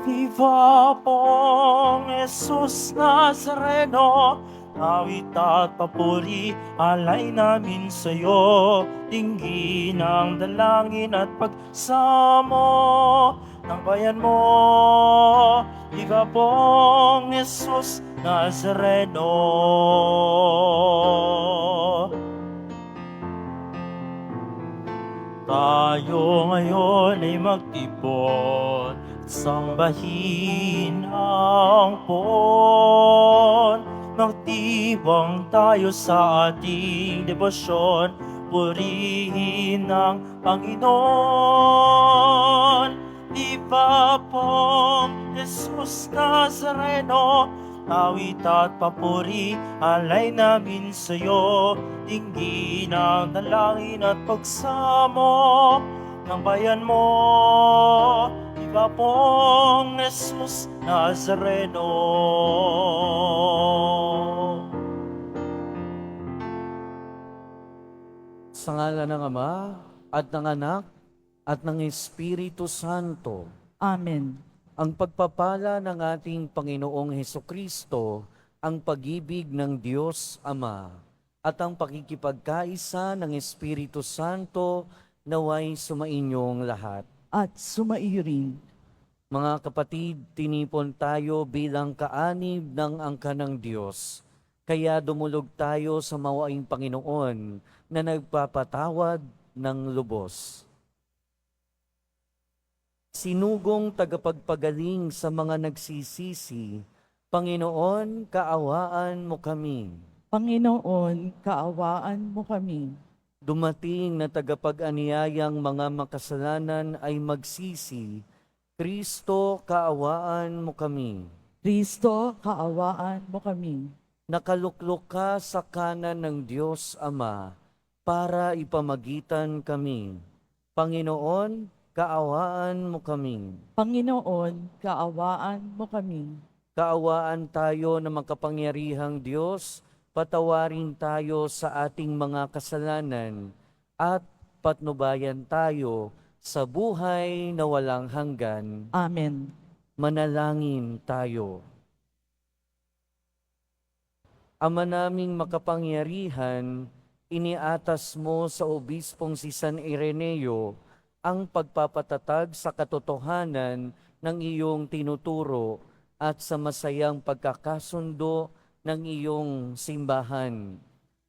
Viva pong Jesus Nazareno, awit at papuri, alay namin sa'yo. Dinggin ang dalangin at pagsamo ng bayan mo. Viva pong Jesus Nazareno. Tayo ngayon ay magtipon, sambahin ang poon. Magtibang tayo sa ating debosyon, purihin ang Panginoon. Viva pong Jesus Nazareno, awit at papuri, alay namin sa'yo. Dinggin ang dalangin at pagsamo ng bayan mo. Viva pong Jesus Nazareno. Sa ngalan ng Ama, at ng Anak, at ng Espiritu Santo. Amen. Ang pagpapala ng ating Panginoong Hesukristo, ang pag-ibig ng Diyos Ama, at ang pakikipagkaisa ng Espiritu Santo naway sumainyong lahat. At sumaiyo rin. Mga kapatid, tinipon tayo bilang kaanib ng angka ng Diyos. Kaya dumulog tayo sa mawaing Panginoon na nagpapatawad ng lubos. Sinugong tagapagpagaling sa mga nagsisisi, Panginoon, kaawaan mo kami. Panginoon, kaawaan mo kami. Dumating na tagapag-aniyayang mga makasalanan ay magsisi, Kristo, kaawaan mo kami. Kristo, kaawaan mo kami. Nakaluklok ka sa kanan ng Diyos Ama para ipamagitan kami. Panginoon, kaawaan mo kami. Panginoon, kaawaan mo kami. Kaawaan tayo ng makapangyarihang Diyos, patawarin tayo sa ating mga kasalanan at patnubayan tayo sa buhay na walang hanggan. Amen. Manalangin tayo. Ama naming makapangyarihan, iniatas mo sa obispong si San Ireneo ang pagpapatatag sa katotohanan ng iyong tinuturo at sa masayang pagkakasundo ng iyong simbahan.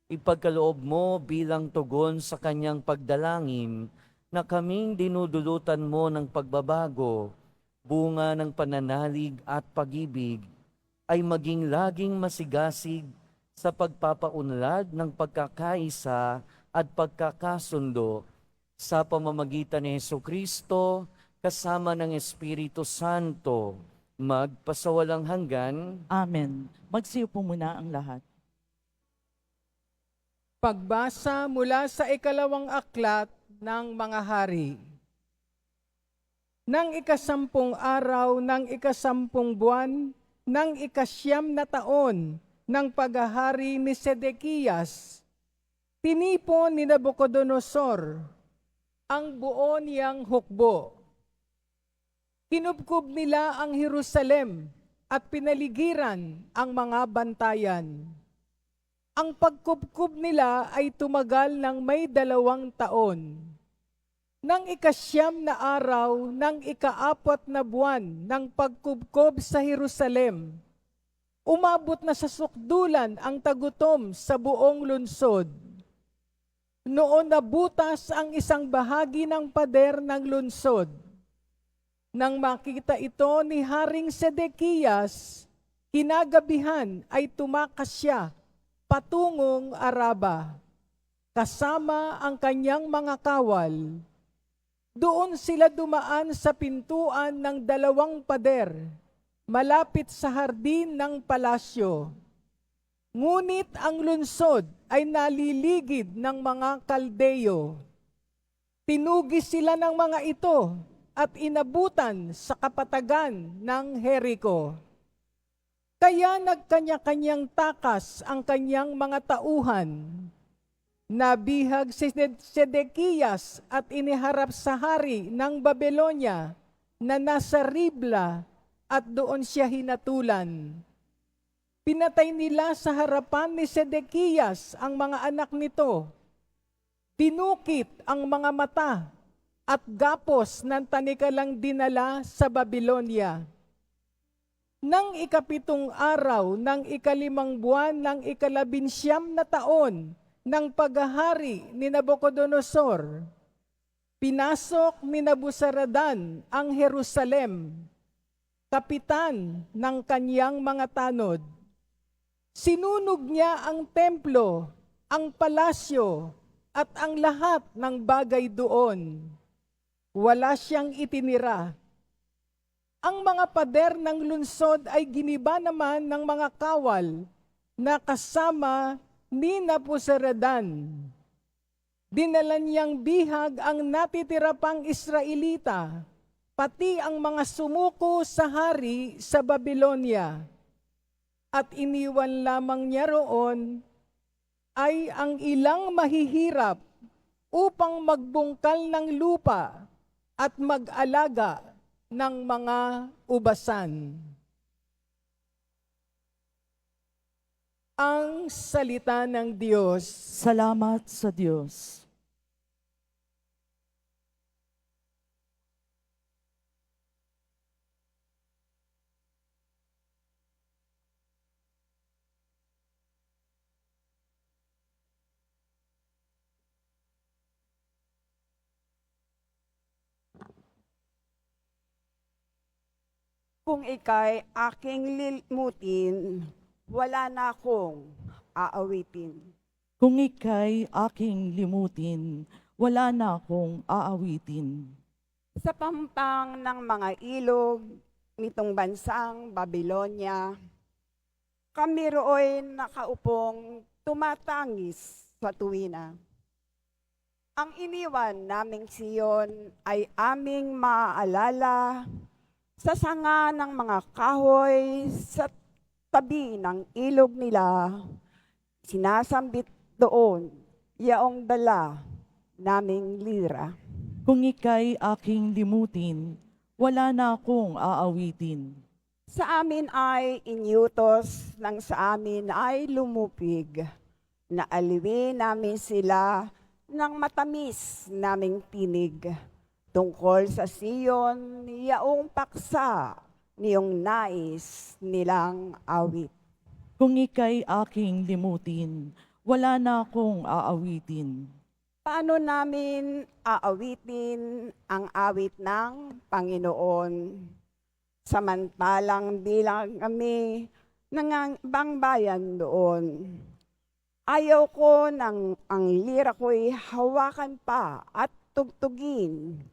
Ipagkaloob mo bilang tugon sa kanyang pagdalangin na kaming dinudulutan mo ng pagbabago, bunga ng pananalig at pag-ibig, ay maging laging masigasig sa pagpapaunlad ng pagkakaisa at pagkakasundo sa pamamagitan ni Hesukristo kasama ng Espiritu Santo, magpasawalang hanggan. Amen. Magsiyo po muna ang lahat. Pagbasa mula sa ikalawang aklat ng mga hari. Nang ikasampung araw ng ikasampung buwan ng ikasyam na taon ng paghahari ni Sedekias, tinipon ni Nabucodonosor ang buo niyang hukbo. Kinubkob nila ang Jerusalem at pinaligiran ang mga bantayan. Ang pagkubkob nila ay tumagal ng may 2 taon. Nang ikasyam na araw ng ika-4 na buwan ng pagkubkob sa Jerusalem, umabot na sa sukdulan ang tagutom sa buong lungsod. Noon nabutas ang isang bahagi ng pader ng lungsod. Nang makita ito ni Haring Sedekias, kinagabihan ay tumakas siya patungong Araba, kasama ang kanyang mga kawal. Doon sila dumaan sa pintuan ng 2 pader, malapit sa hardin ng palasyo. Ngunit ang lungsod ay naliligid ng mga Kaldeyo. Tinugis sila ng mga ito at inabutan sa kapatagan ng Jericho. Kaya nagkanya-kanyang takas ang kanyang mga tauhan. Nabihag si Sedekias at iniharap sa hari ng Babylonia na nasa Ribla at doon siya hinatulan. Pinatay nila sa harapan ni Sedekias ang mga anak nito. Tinukit ang mga mata at gapos ng tanikalang dinala sa Babylonia. Nang ikapitong araw ng ikalimang buwan ng ikalabinsyam na taon ng paghahari ni Nabucodonosor, pinasok ni Nabuzaradan ang Jerusalem, kapitan ng kanyang mga tanod. Sinunog niya ang templo, ang palasyo, at ang lahat ng bagay doon. Wala siyang itinira. Ang mga pader ng lungsod ay giniba naman ng mga kawal na kasama ni Nabuzaradan. Dinala niyang bihag ang natitira pang Israelita, pati ang mga sumuko sa hari sa Babylonia. At iniwan lamang niya roon ay ang ilang mahihirap upang magbungkal ng lupa at mag-alaga ng mga ubasan. Ang salita ng Diyos. Salamat sa Diyos. Kung ika'y aking limutin, wala na akong aawitin. Kung ika'y aking limutin, wala na akong aawitin. Sa pampang ng mga ilog nitong bansang Babylonia, kami rooy nakaupong tumatangis sa tuwina. Ang iniwan naming Siyon ay aming maaalala sa sanga ng mga kahoy sa tabi ng ilog nila. Sinasambit doon yaong dala naming lira. Kung ika'y aking limutin, wala na akong aawitin. Sa amin ay inyutos, nang sa amin ay lumupig. Naaliwin namin sila ng matamis naming tinig. Tungkol sa Siyon, yaong paksa niyong nais nilang awit. Kung ika'y aking limutin, wala na akong aawitin. Paano namin aawitin ang awit ng Panginoon? Samantalang bilang kami ng bayan doon. Ayaw ko nang ang lira ko'y hawakan pa at tugtugin.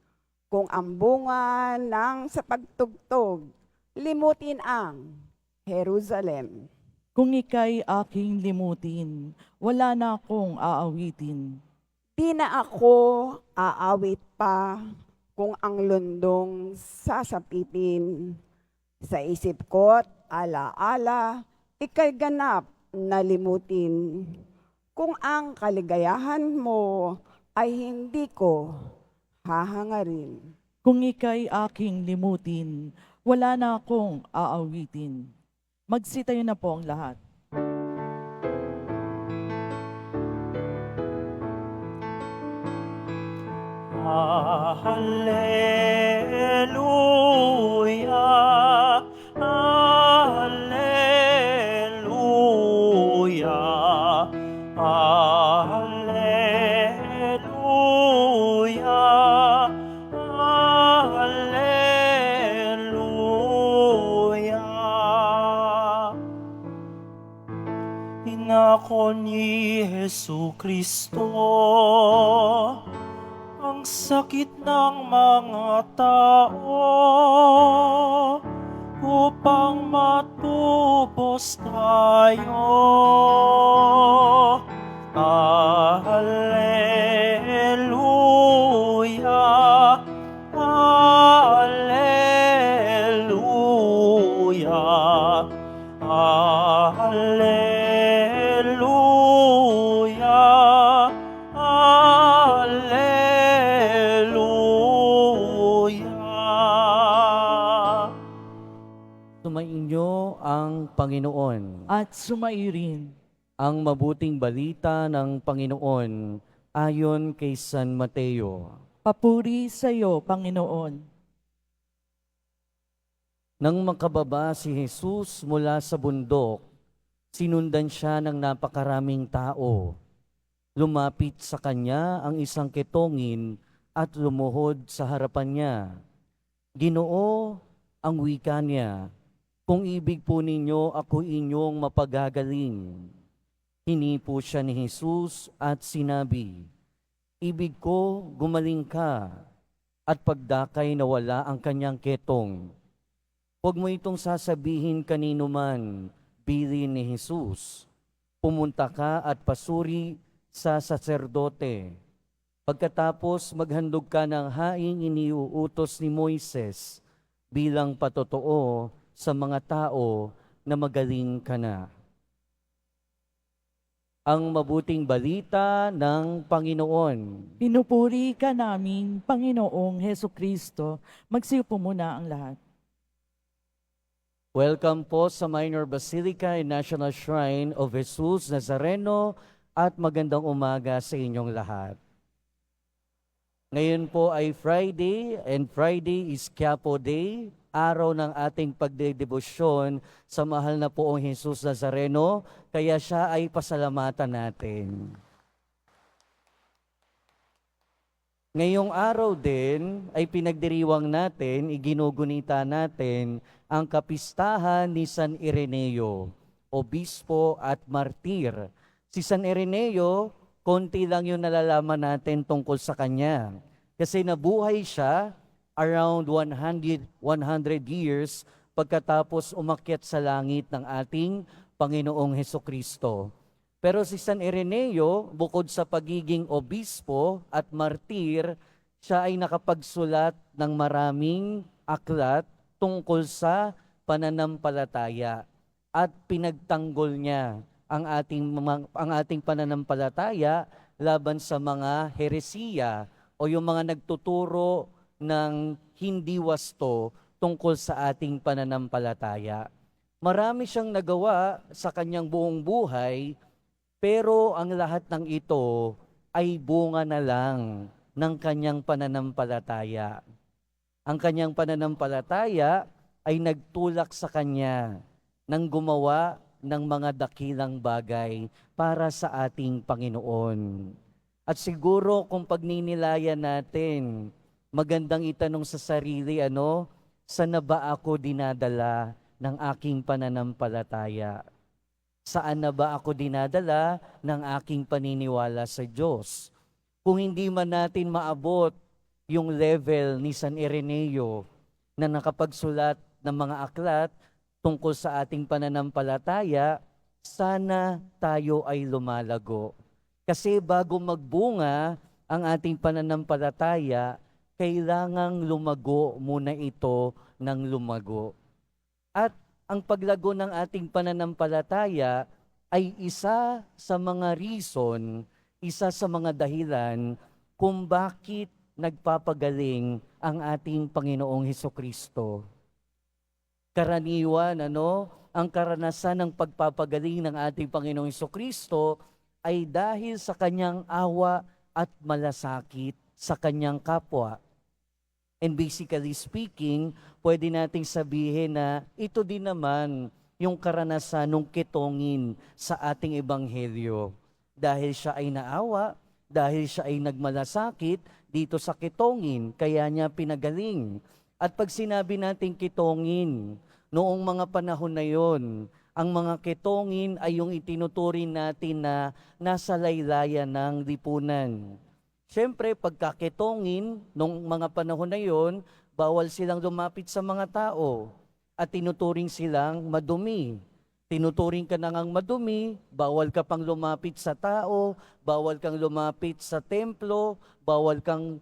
Kung ang bunga ng sa pagtugtog, limutin ang Jerusalem. Kung ika'y aking limutin, wala na akong aawitin. Di na ako aawit pa kung ang lundong sasapitin. Sa isip ko't alaala, ika'y ganap na limutin. Kung ang kaligayahan mo ay hindi ko hahangarin. Kung ika'y aking limutin, wala na akong aawitin. Magsitayo na po ang lahat. Hallelujah, hallelujah, hallelujah, hallelujah. Inako ni Jesucristo ang sakit ng mga tao upang matubos tayo. Hallelujah, hallelujah, hallelujah, hallelujah. Tumainyo ang Panginoon. At sumairin. Ang mabuting balita ng Panginoon ayon kay San Mateo. Papuri sa iyo, Panginoon. Nang makababa si Jesus mula sa bundok, sinundan siya ng napakaraming tao. Lumapit sa kanya ang isang ketongin at lumuhod sa harapan niya. Ginoo, ang wika niya, kung ibig po ninyo, ako inyong mapagagaling. Hinipo siya ni Jesus at sinabi, ibig ko, gumaling ka, at pagdakay nawala ang kanyang ketong. Huwag mo itong sasabihin kanino man, bilin ni Jesus. Pumunta ka at pasuri sa saserdote. Pagkatapos maghandog ka ng haing iniuutos ni Moises bilang patotoo sa mga tao na magaling ka na. Ang mabuting balita ng Panginoon. Pinupuri ka namin, Panginoong Heso Kristo. Magsiupo muna ang lahat. Welcome po sa Minor Basilica and National Shrine of Jesus Nazareno at magandang umaga sa inyong lahat. Ngayon po ay Friday and Friday is Quiapo Day, araw ng ating pagdedebosyon sa mahal na poong Jesus Nazareno, kaya siya ay pasalamatan natin. Ngayong araw din ay pinagdiriwang natin, iginugunita natin ang kapistahan ni San Ireneo, obispo at martir. Si San Ireneo, konti lang yung nalalaman natin tungkol sa kanya. Kasi nabuhay siya around 100 years pagkatapos umakyat sa langit ng ating Panginoong Hesukristo. Pero si San Ireneo, bukod sa pagiging obispo at martir, siya ay nakapagsulat ng maraming aklat tungkol sa pananampalataya at pinagtanggol niya ang ating pananampalataya laban sa mga heresiya o yung mga nagtuturo ng hindi wasto tungkol sa ating pananampalataya. Marami siyang nagawa sa kanyang buong buhay, pero ang lahat ng ito ay bunga na lang ng kanyang pananampalataya. Ang kanyang pananampalataya ay nagtulak sa kanya nang gumawa ng mga dakilang bagay para sa ating Panginoon. At siguro kung pagninilayan natin, magandang itanong sa sarili, saan na ba ako dinadala ng aking pananampalataya? Saan na ba ako dinadala ng aking paniniwala sa Diyos? Kung hindi man natin maabot yung level ni San Ireneo na nakapagsulat ng mga aklat tungkol sa ating pananampalataya, sana tayo ay lumalago. Kasi bago magbunga ang ating pananampalataya, kailangang lumago muna ito ng lumago. At ang paglago ng ating pananampalataya ay isa sa mga reason, isa sa mga dahilan kung bakit nagpapagaling ang ating Panginoong Hesukristo. Karaniwan, ang karanasan ng pagpapagaling ng ating Panginoong Hesukristo ay dahil sa kanyang awa at malasakit sa kanyang kapwa. And basically speaking, pwede nating sabihin na ito din naman yung karanasan ng ketongin sa ating ebanghelyo. Dahil siya ay naawa, dahil siya ay nagmalasakit dito sa ketongin, kaya niya pinagaling. At pag sinabi natin ketongin, noong mga panahon na yon, ang mga ketongin ay yung itinuturing natin na nasa laylayan ng lipunan. Siyempre, pagkaketongin, nung mga panahon na yon, bawal silang lumapit sa mga tao at tinuturing silang madumi. Tinuturing ka na ngang madumi, bawal ka pang lumapit sa tao, bawal kang lumapit sa templo, bawal kang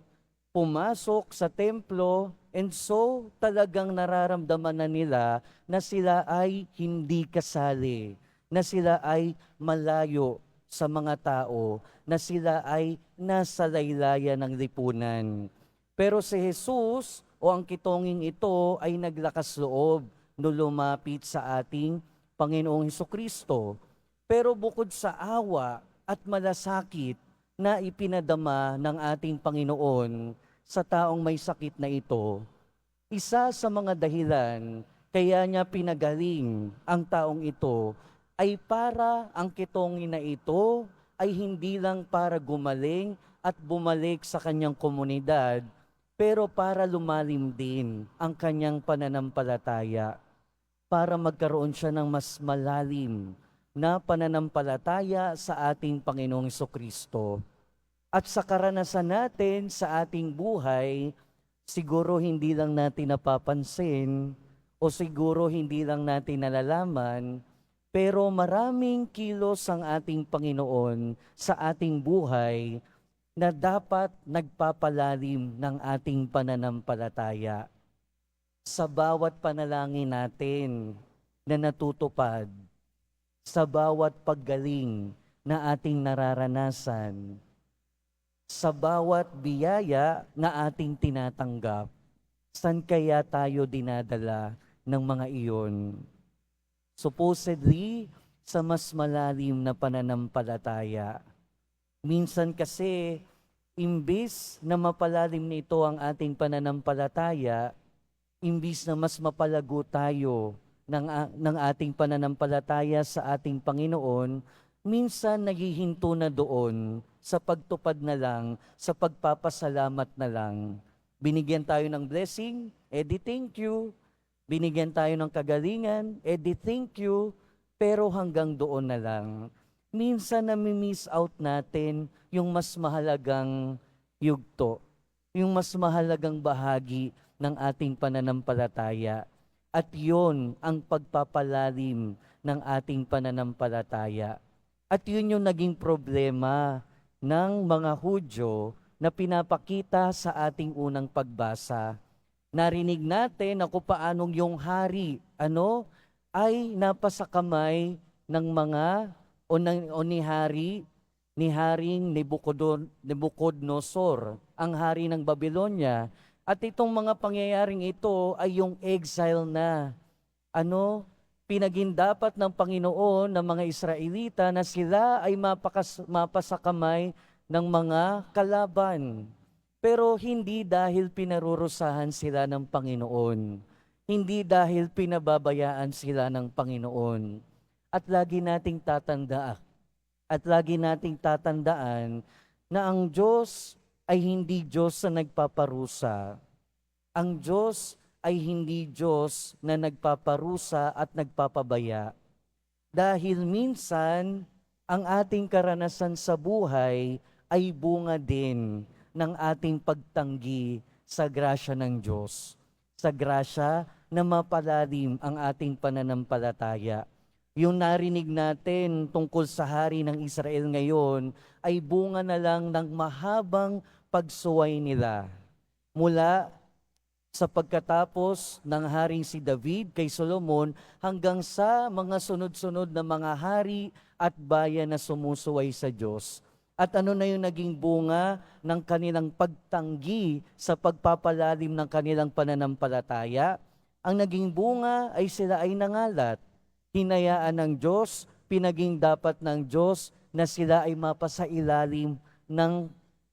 pumasok sa templo, and so talagang nararamdaman na nila na sila ay hindi kasali, na sila ay malayo sa mga tao, na sila ay nasa laylayan ng lipunan. Pero si Jesus o ang kitonging ito ay naglakas loob no lumapit sa ating Panginoong Hesukristo. Pero bukod sa awa at malasakit na ipinadama ng ating Panginoon sa taong may sakit na ito, isa sa mga dahilan kaya niya pinagaling ang taong ito ay para ang kitongin na ito ay hindi lang para gumaling at bumalik sa kanyang komunidad, pero para lumalim din ang kanyang pananampalataya, para magkaroon siya ng mas malalim na pananampalataya sa ating Panginoong Hesukristo. At sa karanasan natin sa ating buhay, siguro hindi lang natin napapansin o siguro hindi lang natin nalalaman, pero maraming kilos ang ating Panginoon sa ating buhay na dapat nagpapalalim ng ating pananampalataya. Sa bawat panalangin natin na natutupad, sa bawat paggaling na ating nararanasan, sa bawat biyaya na ating tinatanggap, saan kaya tayo dinadala ng mga iyon? Supposedly, sa mas malalim na pananampalataya. Minsan kasi, imbis na mapalalim nito ang ating pananampalataya, imbis na mas mapalago tayo ng ating pananampalataya sa ating Panginoon, minsan naghihinto na doon sa pagtupad na lang, sa pagpapasalamat na lang. Binigyan tayo ng blessing, edi thank you. Binigyan tayo ng kagalingan, edi thank you. Pero hanggang doon na lang. Minsan nami-miss out natin yung mas mahalagang yugto, yung mas mahalagang bahagi ng ating pananampalataya. At yon ang pagpapalalim ng ating pananampalataya. At yun yung naging problema ng mga Hudyo na pinapakita sa ating unang pagbasa. Narinig natin na kung paanong yung hari, ay napasakamay ng mga ni Haring Nebuchadnezzar, ang hari ng Babylonia. At itong mga pangyayaring ito ay yung exile na. Pinagindapat ng Panginoon ng mga Israelita na sila ay mapasakamay ng mga kalaban. Pero hindi dahil pinarurusahan sila ng Panginoon. Hindi dahil pinababayaan sila ng Panginoon. At lagi nating tatandaan na ang Diyos ay hindi Diyos na nagpaparusa. Ang Diyos ay hindi Diyos na nagpaparusa at nagpapabaya. Dahil minsan, ang ating karanasan sa buhay ay bunga din ng ating pagtanggi sa grasya ng Diyos. Sa grasya na mapalalim ang ating pananampalataya. Yung narinig natin tungkol sa hari ng Israel ngayon ay bunga na lang ng mahabang pagsuway nila. Mula sa pagkatapos ng haring si David kay Solomon hanggang sa mga sunod-sunod na mga hari at bayan na sumusuway sa Diyos. At ano na yung naging bunga ng kanilang pagtanggi sa pagpapalalim ng kanilang pananampalataya? Ang naging bunga ay sila ay nangalat. Hinayaan ng Diyos, pinaging dapat ng Diyos na sila ay mapasailalim ng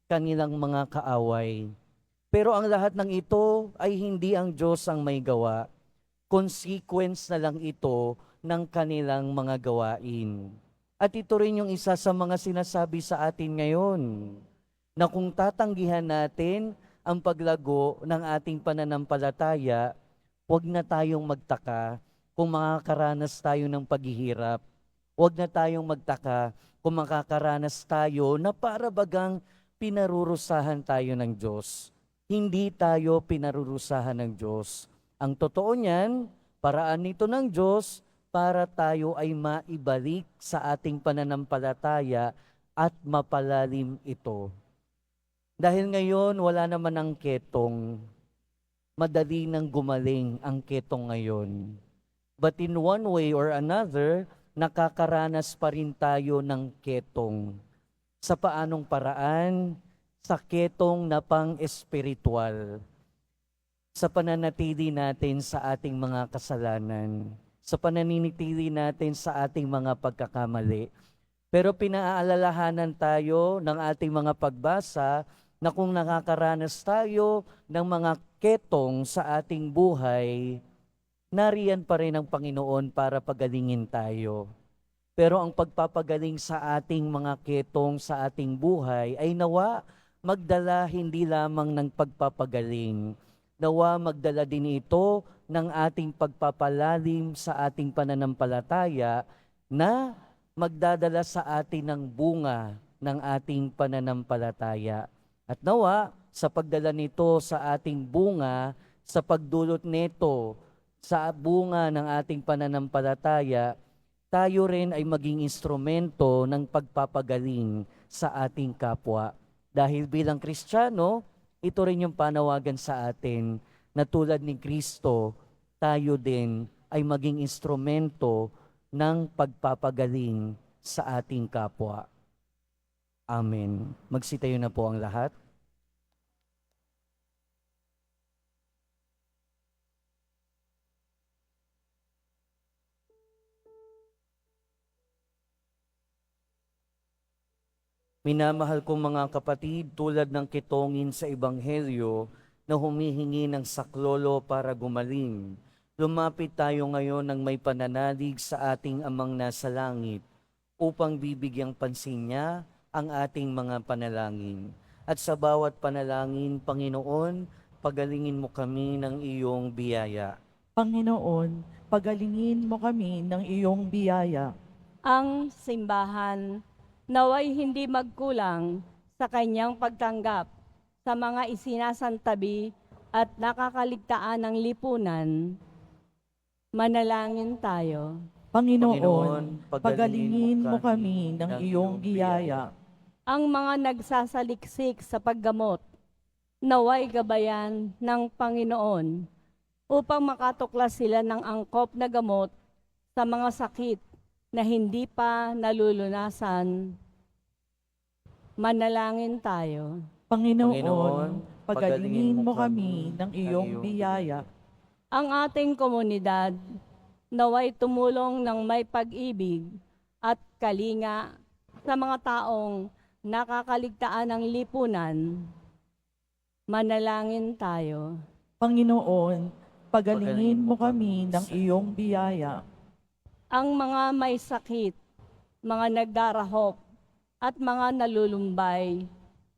kanilang mga kaaway. Pero ang lahat ng ito ay hindi ang Diyos ang may gawa. Consequence na lang ito ng kanilang mga gawain. At ito rin yung isa sa mga sinasabi sa atin ngayon, na kung tatanggihan natin ang paglago ng ating pananampalataya, huwag na tayong magtaka kung makakaranas tayo ng paghihirap. Huwag na tayong magtaka kung makakaranas tayo na para bagang pinarurusahan tayo ng Diyos. Hindi tayo pinarurusahan ng Diyos. Ang totoo niyan, paraan nito ng Diyos para tayo ay maibalik sa ating pananampalataya at mapalalim ito. Dahil ngayon, wala naman ang ketong. Madali nang gumaling ang ketong ngayon. But in one way or another, nakakaranas pa rin tayo ng ketong. Sa paanong paraan? Sa ketong na pang-espiritual. sa pananatili natin sa ating mga kasalanan, sa pananatili natin sa ating mga pagkakamali. Pero pinaalalahanan tayo ng ating mga pagbasa na kung nakakaranas tayo ng mga ketong sa ating buhay, nariyan pa rin ang Panginoon para pagalingin tayo. Pero ang pagpapagaling sa ating mga ketong sa ating buhay ay nawa magdala hindi lamang ng pagpapagaling, nawa magdala din ito ng ating pagpapalalim sa ating pananampalataya na magdadala sa atin ng bunga ng ating pananampalataya. At nawa, sa pagdala nito sa ating bunga, sa pagdulot nito sa bunga ng ating pananampalataya, tayo rin ay maging instrumento ng pagpapagaling sa ating kapwa. Dahil bilang Kristiyano, ito rin yung panawagan sa atin na tulad ni Kristo, tayo din ay maging instrumento ng pagpapagaling sa ating kapwa. Amen. Magsitayo na po ang lahat. Minamahal kong mga kapatid, tulad ng kitongin sa Ebanghelyo na humihingi ng saklolo para gumaling, lumapit tayo ngayon ng may pananalig sa ating Amang nasa langit upang bibigyang pansin niya ang ating mga panalangin. At sa bawat panalangin, Panginoon, pagalingin mo kami ng iyong biyaya. Panginoon, pagalingin mo kami ng iyong biyaya. Ang simbahan naway hindi magkulang sa kanyang pagtanggap sa mga isinasantabi at nakakaligtaan ng lipunan. Manalangin tayo. Panginoon, pagalingin mo kami ng iyong biyaya. Ang mga nagsasaliksik sa paggamot, naway gabayan ng Panginoon upang makatuklas sila ng angkop na gamot sa mga sakit na hindi pa nalulunasan. Manalangin tayo. Panginoon, pagalingin mo kami ng iyong biyaya. Ang ating komunidad naway tumulong ng may pag-ibig at kalinga sa mga taong nakakaligtaan ng lipunan. Manalangin tayo. Panginoon, pagalingin mo kami ng iyong biyaya. Ang mga may sakit, mga nagdarahop, at mga nalulumbay,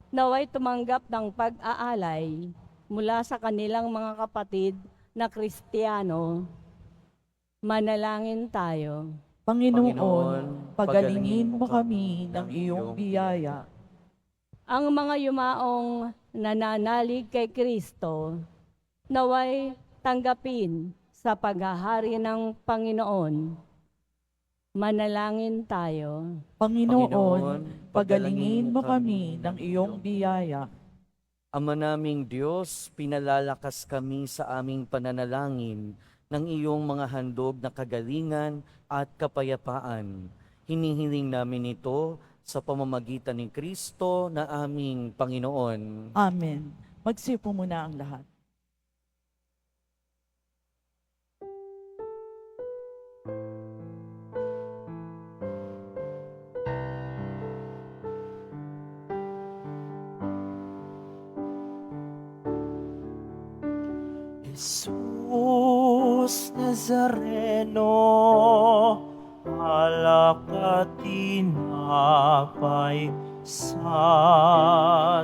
naway tumanggap ng pag-aalay mula sa kanilang mga kapatid na Kristiyano. Manalangin tayo. Panginoon, pagalingin mo kami ng iyong biyaya. Ang mga yumaong nananalig kay Kristo, naway tanggapin sa paghahari ng Panginoon. Manalangin tayo. Panginoon, pagalingin mo kami ng iyong biyaya. Ama naming Diyos, pinalalakas kami sa aming pananalangin ng iyong mga handog na kagalingan at kapayapaan. Hinihiling namin ito sa pamamagitan ni Kristo na aming Panginoon. Amen. Magsipo muna ang lahat. Jesus Nazareno, alak at tinapay sa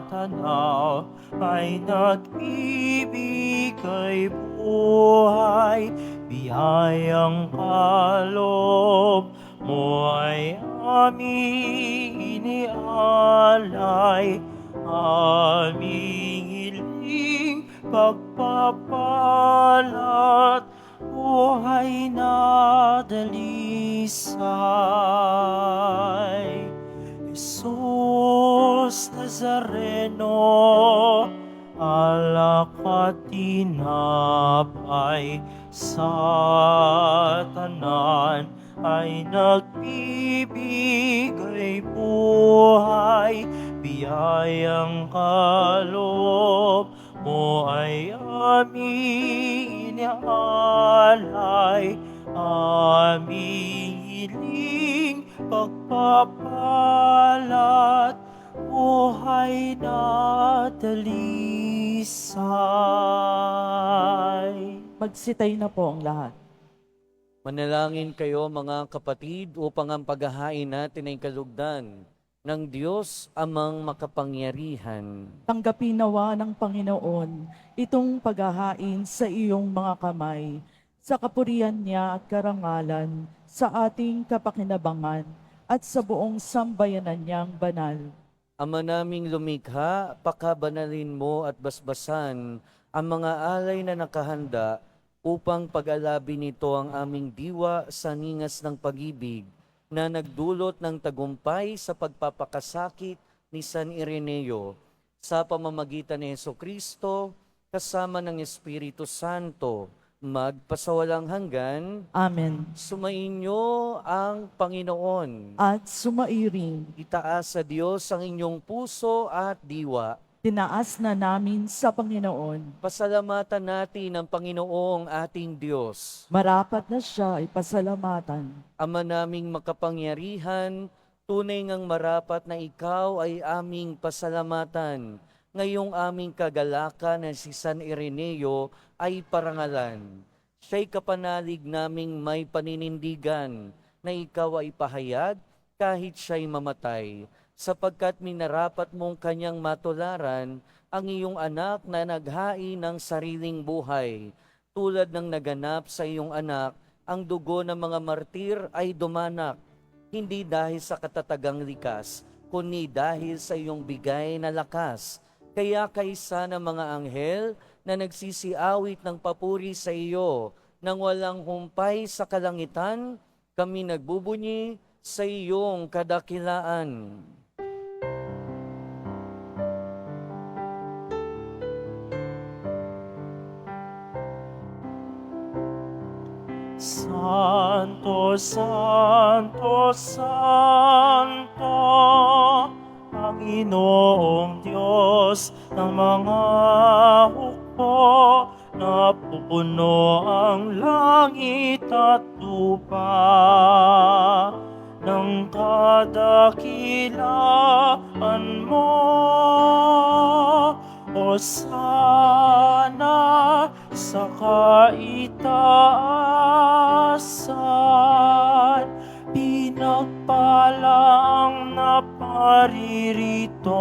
tanaw ay nagbibigay buhay, biyayang kaloob mo ay aming inialay, aming hiling pagpapalat, buhay na dalisay. Jesus Nazareno, alak at tinapay sa tanan ay nagbibigay buhay, biyayang kaloob mo ay aming inialay, aming hiling pagpapalat, buhay na dalisay. Magsitayo na po ang lahat. Manalangin kayo mga kapatid upang ang paghahain natin ay kalugdan ng Diyos amang makapangyarihan. Tanggapin nawa ng Panginoon itong paghahain sa iyong mga kamay, sa kapurihan niya at karangalan, sa ating kapakinabangan at sa buong sambayanan niyang banal. Ama naming lumikha, pakabanalin mo at basbasan ang mga alay na nakahanda upang pag-alabi nito ang aming diwa sa ningas ng pag-ibig na nagdulot ng tagumpay sa pagpapakasakit ni San Ireneo sa pamamagitan ni Jesucristo kasama ng Espiritu Santo magpasawalang hanggan. Amen. Sumainyo ang Panginoon. At sumairing, Itaas sa Diyos ang inyong puso at diwa. tinaas na namin sa Panginoon. Pasalamatan natin ang Panginoong ating Diyos. Marapat na siya ay pasalamatan. Ama naming makapangyarihan, tunay ngang marapat na ikaw ay aming pasalamatan. Ngayong aming kagalakan na si San Ireneo ay parangalan. Siya'y kapanalig naming may paninindigan na ikaw ay pahayag kahit siya'y mamatay, sapagkat minarapat mong kanyang matularan ang iyong anak na naghain ng sariling buhay. Tulad ng naganap sa iyong anak, ang dugo ng mga martir ay dumanak, hindi dahil sa katatagang likas, kundi dahil sa iyong bigay na lakas. Kaya kaysa ng mga anghel na nagsisiawit ng papuri sa iyo, nang walang humpay sa kalangitan, kami nagbubunyi sa iyong kadakilaan. Santo, Santo, Santo, Panginoong Diyos ng mga hukbo, napupuno ang langit at lupa ng kadakilaan mo. Hosana sa kaitaasan, pinagpala ang naparirito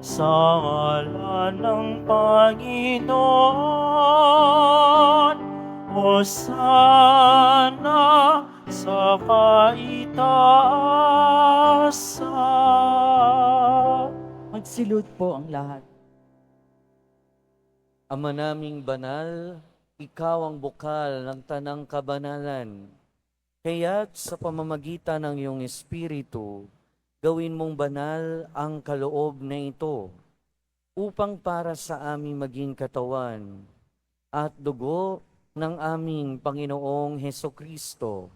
sa ngalan ng Panginoon. Hosana sa kaitaasan. Magsilud po ang lahat. Ama naming banal, ikaw ang bukal ng tanang kabanalan. Kaya't sa pamamagitan ng iyong Espiritu, gawin mong banal ang kaloob na ito, upang para sa aming maging katawan at dugo ng aming Panginoong Hesukristo.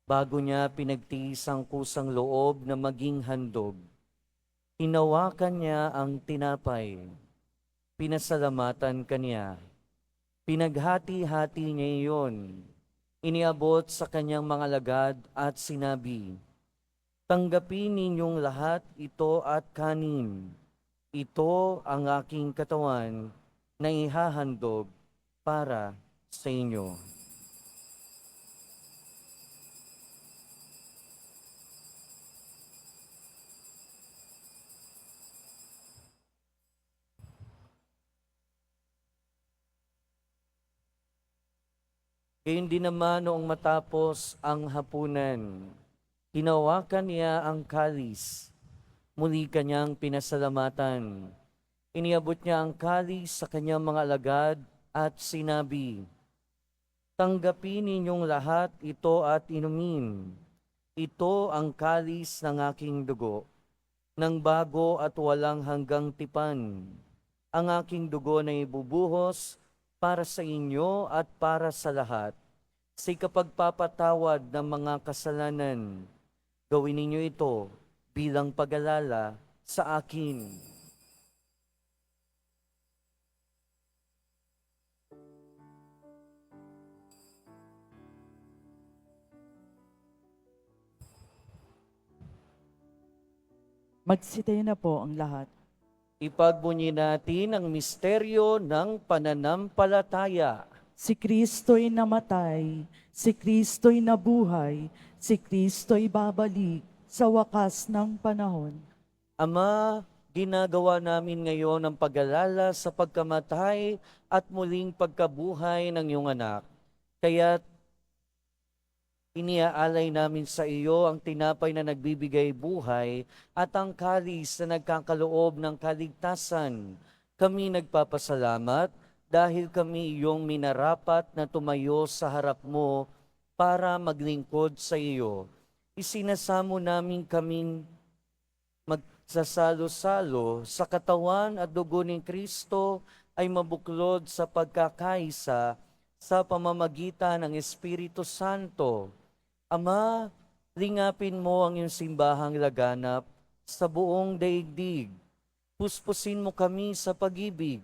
Bago niya pinagtiis ang kusang loob na maging handog, hinawakan niya ang tinapay, pinasalamatan kaniya, pinaghati-hati niya iyon, iniabot sa kanyang mga alagad at sinabi, "Tanggapin ninyong lahat ito at kanin. Ito ang aking katawan na ihahandog para sa inyo." Gayun din naman noong matapos ang hapunan, hinawakan niya ang kalis, muli kanyang pinasalamatan. Iniabot niya ang kalis sa kanyang mga alagad at sinabi, "Tanggapin ninyong lahat ito at inumin. Ito ang kalis ng aking dugo, ng bago at walang hanggang tipan. Ang aking dugo na ibubuhos para sa inyo at para sa lahat, sa kapagpapatawad ng mga kasalanan. Gawin ninyo ito bilang pag-alala sa akin." Magsitayo na po ang lahat. Ipagbunyi natin ang misteryo ng pananampalataya. Si Kristo'y namatay, si Kristo'y nabuhay, si Kristo'y babalik sa wakas ng panahon. Ama, ginagawa namin ngayon ang pag-alala sa pagkamatay at muling pagkabuhay ng iyong anak. Kaya't iniaalay namin sa iyo ang tinapay na nagbibigay buhay at ang kalis na nagkakaloob ng kaligtasan. Kami nagpapasalamat dahil kami iyong minarapat na tumayo sa harap mo para maglingkod sa iyo. Isinasamo namin kaming magsasalo-salo sa katawan at dugo ni Kristo ay mabuklod sa pagkakaisa sa pamamagitan ng Espiritu Santo. Ama, lingapin mo ang iyong simbahang laganap sa buong daigdig. Puspusin mo kami sa pag-ibig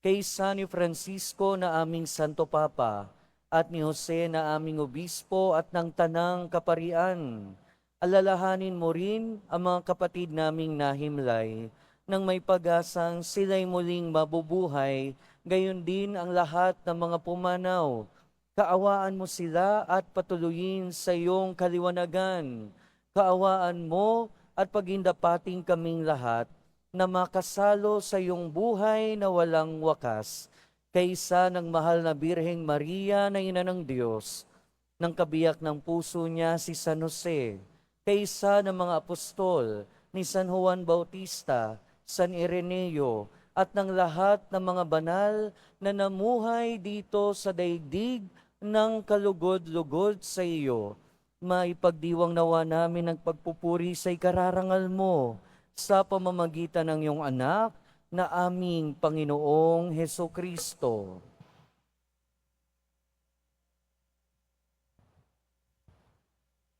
kay San Francisco na aming Santo Papa at ni Jose na aming Obispo at ng Tanang Kaparian. Alalahanin mo rin ang mga kapatid naming nahimlay nang may pag-asang sila'y muling mabubuhay, gayon din ang lahat ng mga pumanaw. Kaawaan mo sila at patuloyin sa iyong kaliwanagan. Kaawaan mo at pagindapating kaming lahat na makasalo sa iyong buhay na walang wakas, kaysa ng mahal na Birheng Maria na Ina ng Diyos, ng kabiyak ng puso niya si San Jose, kaysa ng mga apostol ni San Juan Bautista, San Ireneo, at ng lahat ng mga banal na namuhay dito sa daigdig ng kalugod-lugod sa iyo. Maipagdiwang nawa namin ang pagpupuri sa ikararangal mo sa pamamagitan ng iyong anak na aming Panginoong Heso Kristo.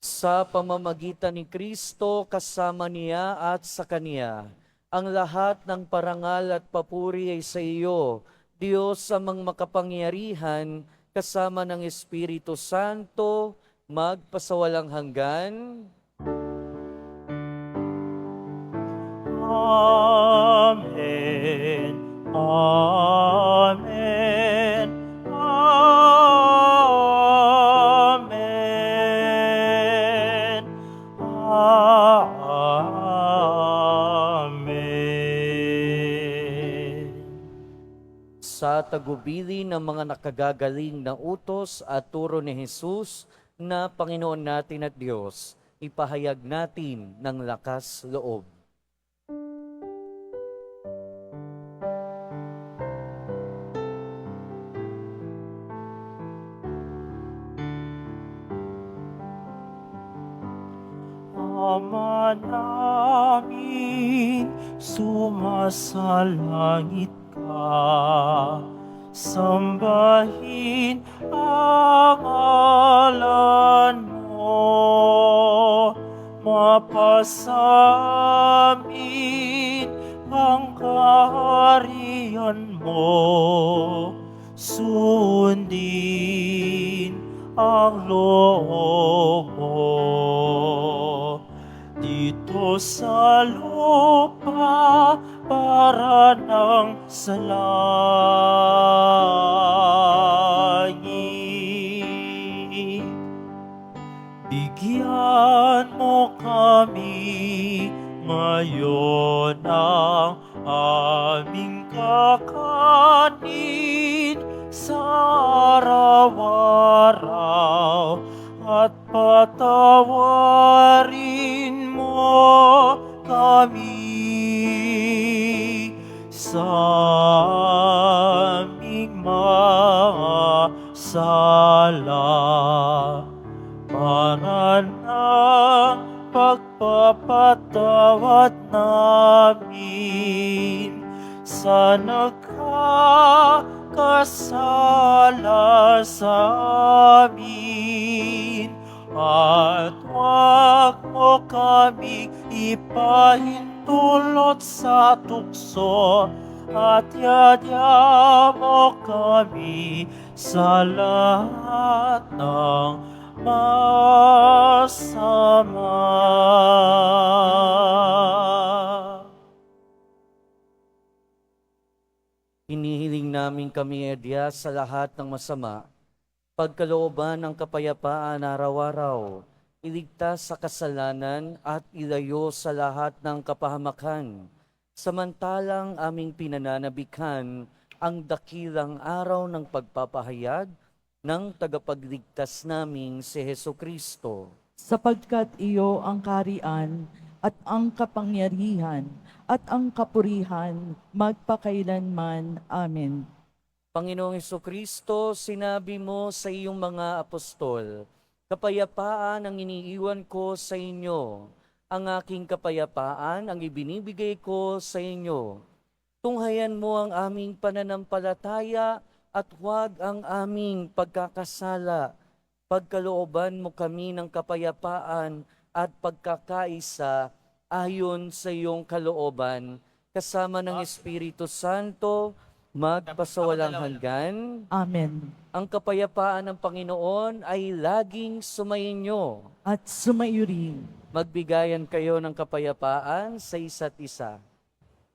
Sa pamamagitan ni Kristo, kasama niya at sa Kaniya, ang lahat ng parangal at papuri ay sa iyo, Diyos amang makapangyarihan, kasama ng Espiritu Santo, magpasawalang hanggan. Amen. Amen. Amen. Amen. Sa tagubili ng mga nakagagaling na utos at turo ni Jesus na Panginoon natin at Diyos, ipahayag natin ng lakas loob. Ama namin, sumasalangit ka. Sambahin ang ngalan mo. Mapasamin ang kaharian mo. Sundin ang loob mo. Dito sa lupa para ng sa langit. Bigyan mo kami ngayon ng aming kakanin sa araw-araw at patawarin mo kami sa aming mga sala para ng pagpapatawad namin sa nagkakasala sa amin. At huwag mo kami ipahintulot sa tukso, at yadya mo kami sa lahat ng masama. namin kami edya sa lahat ng masama, pagkalooban ng kapayapaan araw-araw, iligtas sa kasalanan at ilayo sa lahat ng kapahamakan, samantalang aming pinananabikan ang dakilang araw ng pagpapahayag ng tagapagligtas naming si Heso Kristo. Sapagkat iyo ang karian at ang kapangyarihan at ang kapurihan magpakailanman. Amen. Panginoong Kristo, sinabi mo sa iyong mga apostol, kapayapaan ang iniiwan ko sa inyo, ang aking kapayapaan ang ibinibigay ko sa inyo. Tunghayan mo ang aming pananampalataya at huwag ang aming pagkakasala. Pagkalooban mo kami ng kapayapaan at pagkakaisa ayon sa iyong kalooban, kasama ng Espiritu Santo, magpasawalang hanggan. Amen. Ang kapayapaan ng Panginoon ay laging sumainyo. At sumayo rin. Magbigayan kayo ng kapayapaan sa isa't isa.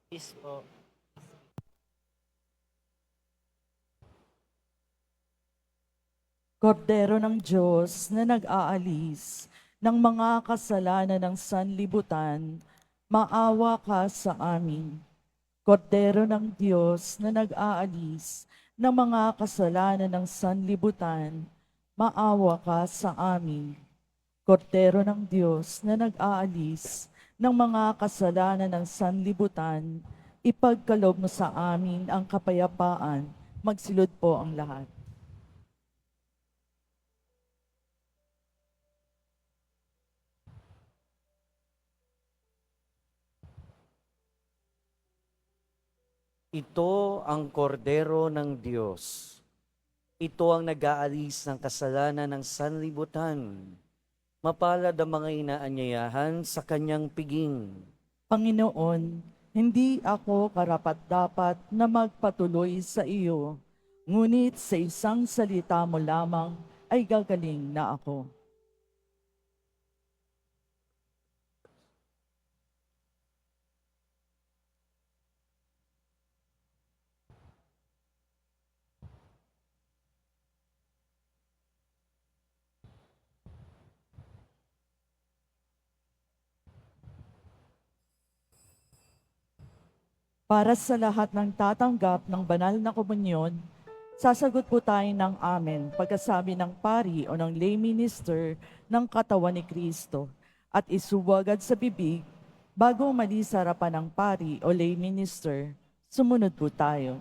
Peace po. Kordero ng Diyos na nag-aalis ng mga kasalanan ng sanlibutan, maawa ka sa amin. Kordero ng Diyos na nag-aalis ng mga kasalanan ng sanlibutan, maawa ka sa amin. Kordero ng Diyos na nag-aalis ng mga kasalanan ng sanlibutan, ipagkaloob mo sa amin ang kapayapaan. Magsilod po ang lahat. Ito ang kordero ng Diyos. Ito ang nag-aalis ng kasalanan ng sanlibutan. Mapalad ang mga inaanyayahan sa kanyang piging. Panginoon, hindi ako karapat-dapat na magpatuloy sa iyo, ngunit sa isang salita mo lamang ay gagaling na ako. Para sa lahat ng tatanggap ng banal na komunyon, sasagot po tayo ng amen pagkasabi ng pari o ng lay minister ng katawan ni Kristo at isuwagad sa bibig bago umalis sa harapan ng pari o lay minister. Sumunod po tayo.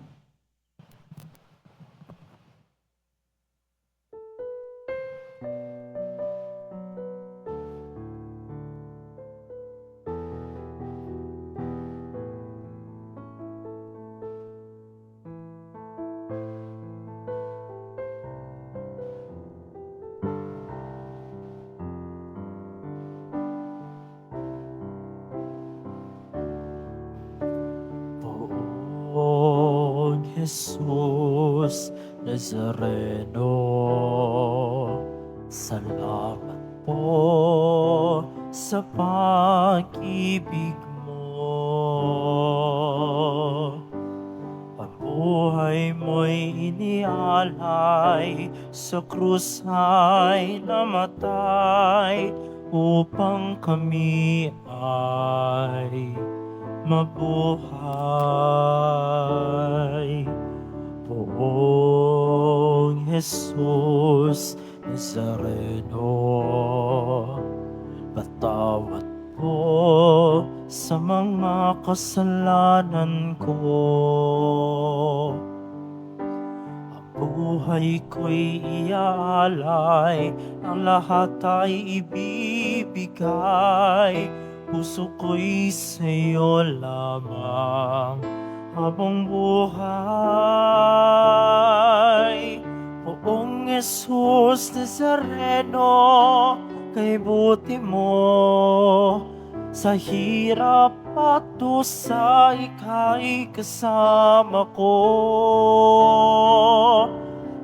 Poong Jesus Nazareno, salamat po sa pag-ibig mo. Ang buhay mo'y inialay, sa krus ay namatay, upang kami ay mabuhay. Poong Jesus Nazareno, patawad po sa mga kasalanan ko. Ang buhay ko'y iaalay, ang lahat ay ibibigay. Puso ko'y sa'yo lamang habang buhay. Poong Jesus Nazareno, kay buti mo, sa hirap at dusa ika'y kasama ko.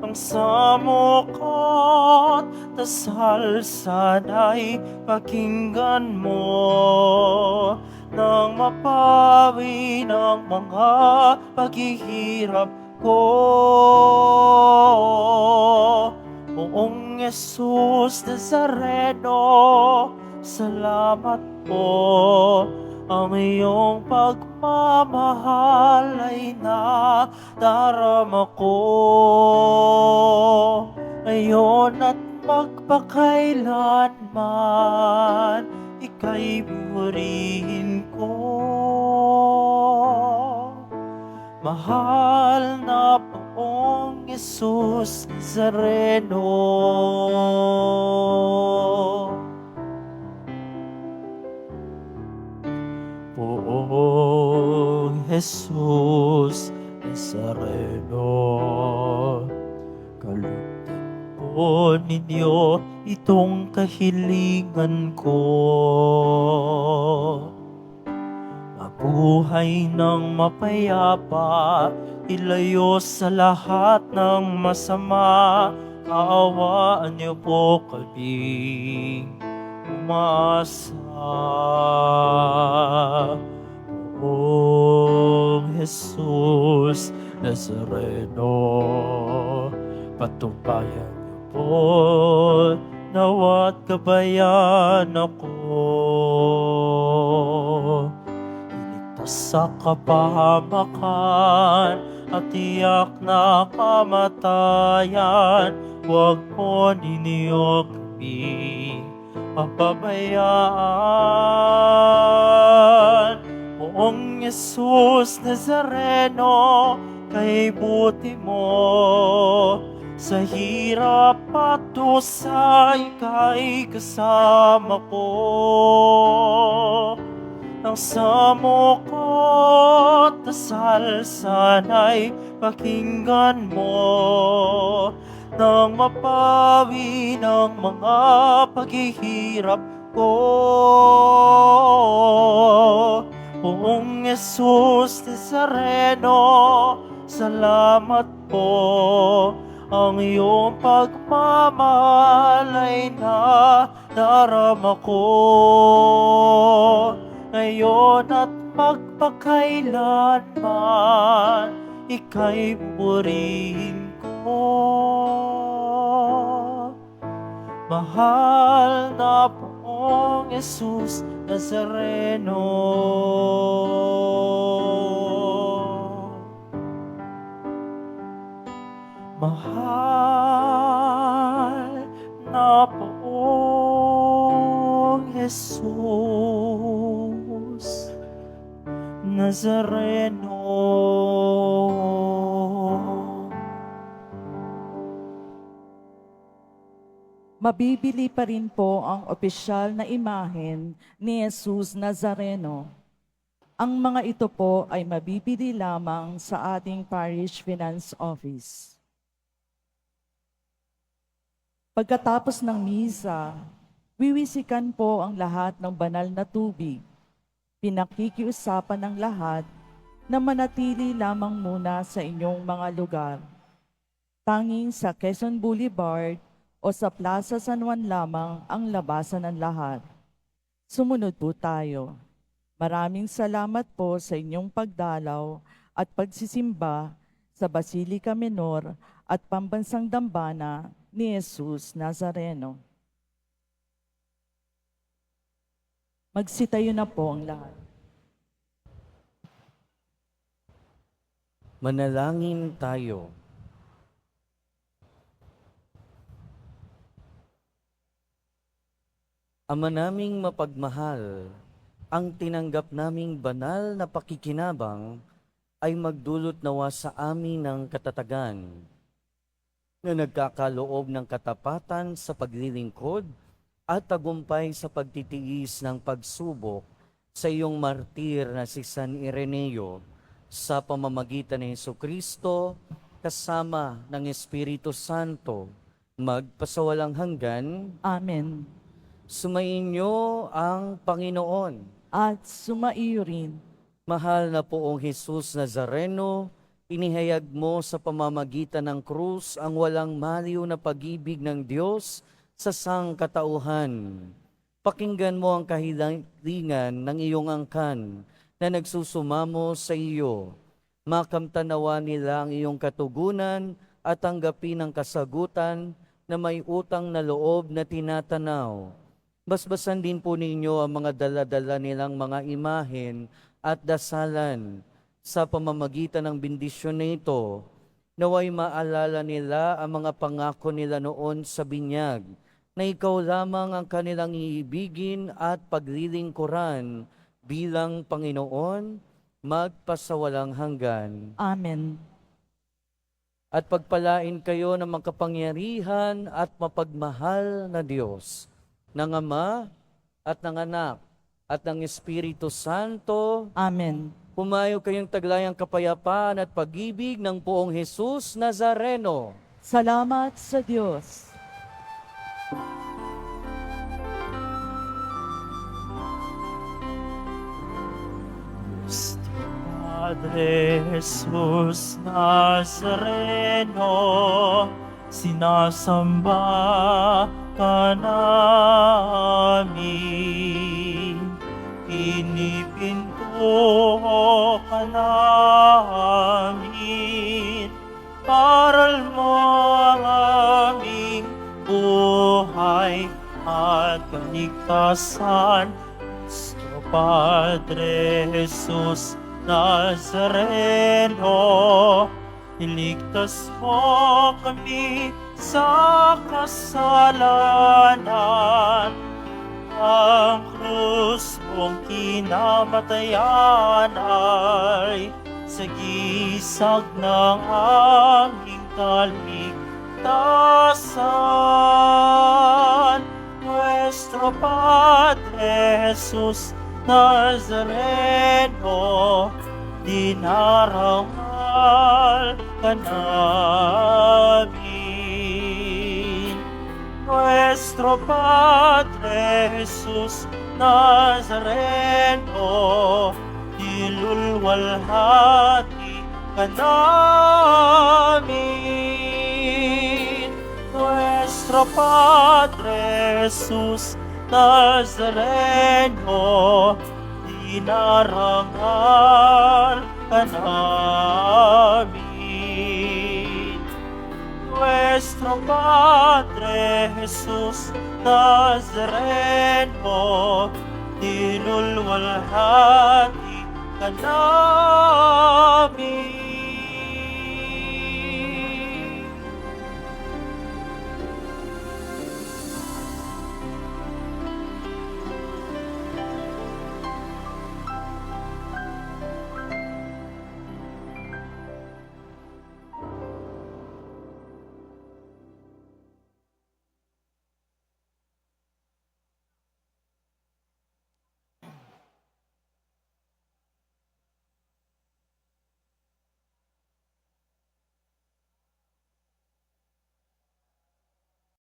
Ang samo ko't dasal sana'y pakinggan mo, nang mapawi ng mga paghihirap ko. Poong Jesus Nazareno, salamat po. Ang iyong pagmamahal ay nadarama ko. Ngayon at magpakailanman, ika'y purihin ko. Mahal na Poong Jesus Nazareno. Poong Jesus Nazareno, kalugdan po ninyo itong kahilingan ko. Mabuhay ng mapayapa, ilayo sa lahat ng masama. Kaawaan niyo po kaming umasa. Poong Jesus Nazareno, patnubayan niyo po nawat gabayan ako. Iligtas sa kapahamakan at tiyak na kamatayan, huwag po ninyo kami papabayaan. Poong Jesus Nazareno, kay buti mo, sa hirap at dusa ika'y kasama ko. Ang samo ko't dasal sana'y pakinggan mo, nang mapawi ng mga paghihirap ko. Poong Jesus Nazareno, salamat po. Ang iyong pagmamahal ay nadarama ko. Ngayon at magpakailanman, ika'y purihin ko. Mahal na Poong Jesus Nazareno. Mahal na Poong Jesus Nazareno. Mabibili pa rin po ang opisyal na imahen ni Jesus Nazareno. Ang mga ito po ay mabibili lamang sa ating Parish Finance Office. Pagkatapos ng misa, wiwisikan po ang lahat ng banal na tubig. Pinakikiusapan ng lahat na manatili lamang muna sa inyong mga lugar. Tanging sa Quezon Boulevard o sa Plaza San Juan lamang ang labasan ng lahat. Sumunod po tayo. Maraming salamat po sa inyong pagdalaw at pagsisimba sa Basilica Menor at Pambansang Dambana ni Jesus Nazareno. Magsitayo na po ang lahat. Manalangin tayo. Ama naming mapagmahal, ang tinanggap naming banal na pakikinabang ay magdulot nawa sa amin ng katatagan na nagkakaloob ng katapatan sa paglilingkod at tagumpay sa pagtitiis ng pagsubok sa iyong martir na si San Ireneo sa pamamagitan ni Hesukristo kasama ng Espiritu Santo magpasawalang hanggan. Amen. Sumainyo ang Panginoon. At sumaiyo rin. Mahal na Poong Jesus Nazareno, inihayag mo sa pamamagitan ng krus ang walang maliw na pag-ibig ng Diyos sa sangkatauhan. Pakinggan mo ang kahilingan ng iyong angkan na nagsusumamo sa iyo. Makamtanawa nila ang iyong katugunan at tanggapin ang kasagutan na may utang na loob na tinatanaw. Basbasan din po ninyo ang mga dala-dala nilang mga imahen at dasalan sa pamamagitan ng bendisyon nito. Naway maalala nila ang mga pangako nila noon sa binyag, na ikaw lamang ang kanilang iibigin at paglilingkuran bilang Panginoon, magpasawalang hanggan. Amen. At pagpalain kayo ng makapangyarihan at mapagmahal na Diyos, ng Ama at ng Anak at ng Espiritu Santo. Amen. Pumayo kayong taglayang kapayapaan at pag-ibig ng Poong Jesus Nazareno. Salamat sa Diyos. Padre Jesus Nazareno, sinasamba ka namin. Pinipinto ka namin. Paral mo ang aming buhay at kaligtasan. Nuestro Padre Jesus Nazareno, iligtas mo kami sa kasalanan. Ang krus mong kinamatayan ay sagisag ng aming kaligtasan. Nuestro Padre Jesus Nazareno, dinarangal ka namin. Nuestro Padre Jesus Nazareno, dilulwalhati ka namin. Nuestro Padre Jesus Nazareno, dinarangal ka namin. Nuestro Padre Jesus Nazareno, dinulwalhati ka namin.